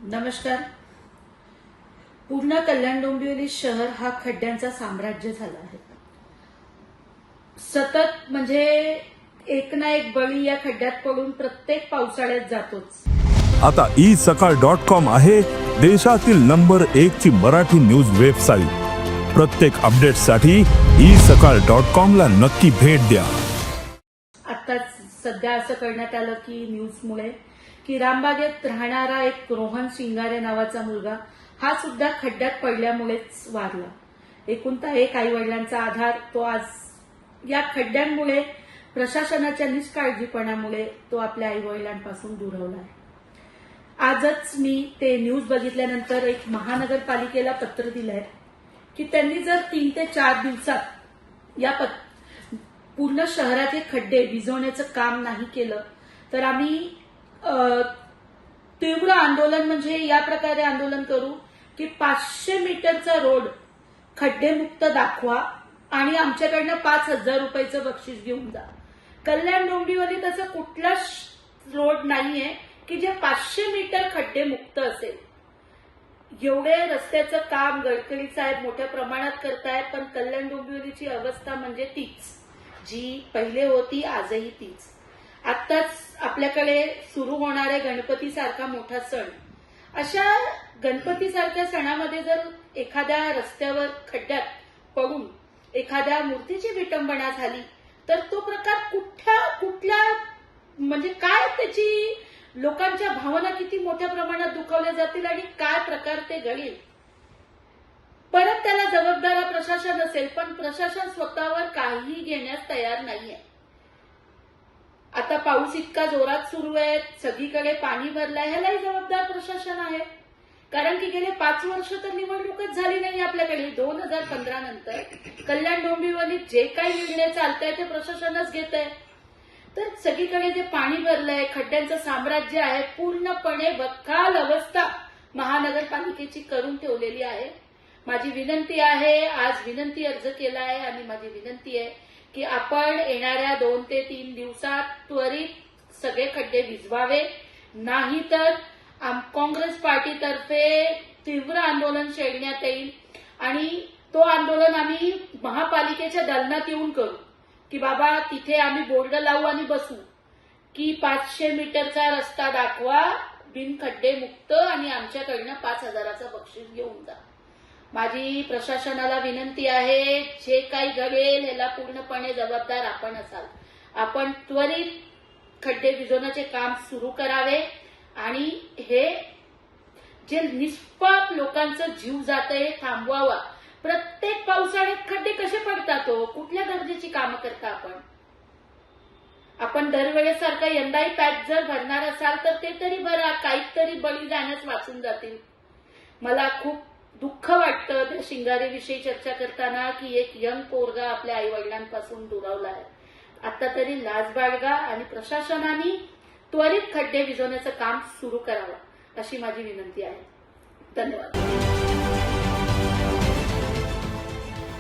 नमस्कार. पूर्ण कल्याण डोंबिवली शहर हा खड्ड्यांचा साम्राज्य झाला आहे. सतत म्हणजे एक ना एक बळी या खड्ड्यात पडून प्रत्येक पावसाळ्यात जातोच. आता isakal.com आहे देशातील नंबर 1 ची मराठी न्यूज वेबसाईट. प्रत्येक अपडेटसाठी isakal.com ला नक्की भेट द्या. आताच सध्या असं करण्यात आलं की न्यूजमुळे की रामबागेत राहणारा एक रोहन शिंगारे नावाचा मुलगा हा सुद्धा खड्ड्यात पडल्यामुळेच वारला. एकुलता एक आई वडिलांचा आधार तो आज या खड्ड्यांमुळे प्रशासनाच्या निष्काळजीपणामुळे तो आपल्या आई वडिलांपासून दुरावला आहे. आजच मी ते न्यूज बघितल्यानंतर एक महानगरपालिकेला पत्र दिलंय की त्यांनी जर 3 ते 4 दिवसात या पूर्ण शहराचे खड्डे भिजवण्याचं काम नाही केलं तर आम्ही तीव्र आंदोलन म्हणजे या प्रकारे आंदोलन करू की 500 मीटरचा रोड खड्डेमुक्त दाखवा आणि आमच्याकडनं 5,000 रुपयाचं बक्षीस घेऊन जा. कल्याण डोंबिवलीत असं कुठलाच रोड नाहीये की जे 500 मीटर खड्डेमुक्त असेल. एवढे रस्त्याचं काम गडकरी साहेब मोठ्या प्रमाणात करतायत, पण कल्याण डोंबिवलीची अवस्था म्हणजे तीच जी पहिले होती, आजही तीच. आत्ताच आपल्याकडे सुरू होणारे गणपतीसारखा मोठा सण, अशा गणपतीसारख्या सणामध्ये जर एखाद्या रस्त्यावर खड्ड्यात पडून एखाद्या मूर्तीची विटंबना झाली तर तो प्रकार कुठल्या म्हणजे काय त्याची लोकांच्या भावना किती मोठ्या प्रमाणात दुखावल्या जातील आणि काय प्रकार ते घडेल. परत त्याला जबाबदार प्रशासन असेल, पण प्रशासन स्वतःवर काहीही घेण्यास तयार नाहीये. आता पाऊस इतका जोरात सुरू आहे, सगळीकडे पाणी भरलंय, ह्यालाही जबाबदार प्रशासन आहे. कारण की गेले 5 वर्ष तर निवडणूकच झाली नाही आपल्याकडे. 2015 नंतर कल्याण डोंबिवलीत जे काही निर्णय चालतंय ते प्रशासनच घेत आहे. तर सगळीकडे जे पाणी भरलंय, खड्ड्यांचं साम्राज्य आहे, पूर्णपणे बदकाल अवस्था महानगरपालिकेची करून ठेवलेली आहे. माझी विनंती आहे, आज विनंती अर्ज केला आहे आणि माझी विनंती आहे की आपण येणाऱ्या 2 ते 3 दिवसात त्वरित सगळे खड्डे भिजवावे, नाहीतर काँग्रेस पार्टीतर्फे तीव्र आंदोलन छेडण्यात येईल आणि तो आंदोलन आम्ही महापालिकेच्या दालनात येऊन करू की बाबा तिथे आम्ही बोर्ड लावू आणि बसू की 500 मीटरचा रस्ता दाखवा बिन खड्डे मुक्त आणि आमच्याकडनं 5,000चं बक्षीस घेऊन जा. माझी प्रशासनाला विनंती आहे, जे काही घडेल ह्याला पूर्णपणे जबाबदार आपण असाल. आपण त्वरित खड्डे भिजवण्याचे काम सुरू करावे आणि हे जे निष्पाप लोकांचं जीव जातंय हे थांबवावा. प्रत्येक पावसाळ्यात खड्डे कसे पडतात हो? कुठल्या दर्जाची कामं करता आपण दरवेळेसारखा यंदाही पॅच जर भरणार असाल तर ते तरी भरा, काहीतरी बळी जाण्यास वाचून जातील. मला खूप दुःख वाटतं त्या शिंगारेविषयी चर्चा करताना की एक यंग पोरगा आपल्या आई वडिलांपासून दुरावला आहे. आता तरी लाज बाळगा आणि प्रशासनाने त्वरित खड्डे भिजवण्याचं काम सुरू करावं अशी माझी विनंती आहे. धन्यवाद.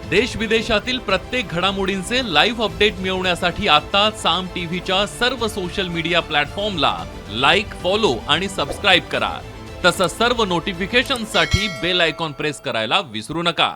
देश विदेशातील प्रत्येक घडामोडींचे लाईव्ह अपडेट मिळवण्यासाठी आता साम टीव्हीच्या सर्व सोशल मीडिया प्लॅटफॉर्मला लाईक, फॉलो आणि सबस्क्राईब करा. तसंच सर्व नोटिफिकेशनसाठी बेल आयकॉन प्रेस करायला विसरू नका.